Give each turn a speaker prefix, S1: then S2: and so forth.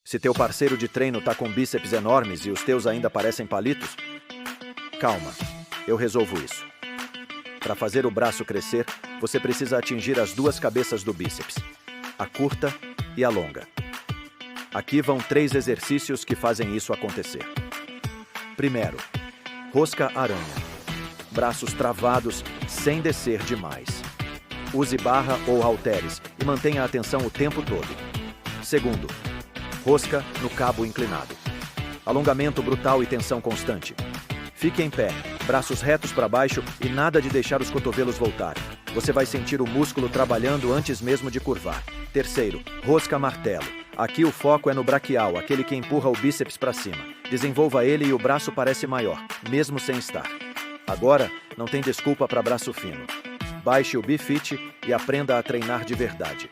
S1: Se teu parceiro de treino tá com bíceps enormes e os teus ainda parecem palitos, calma, eu resolvo isso. Para fazer o braço crescer, você precisa atingir as duas cabeças do bíceps, a curta e a longa. Aqui vão 3 exercícios que fazem isso acontecer. Primeiro, rosca-aranha. Braços travados sem descer demais. Use barra ou halteres e mantenha a atenção o tempo todo. Segundo, rosca no cabo inclinado. Alongamento brutal e tensão constante. Fique em pé, braços retos para baixo e nada de deixar os cotovelos voltarem. Você vai sentir o músculo trabalhando antes mesmo de curvar. Terceiro, rosca-martelo. Aqui o foco é no braquial, aquele que empurra o bíceps para cima. Desenvolva ele e o braço parece maior, mesmo sem estar. Agora, não tem desculpa para braço fino. Baixe o BFit e aprenda a treinar de verdade.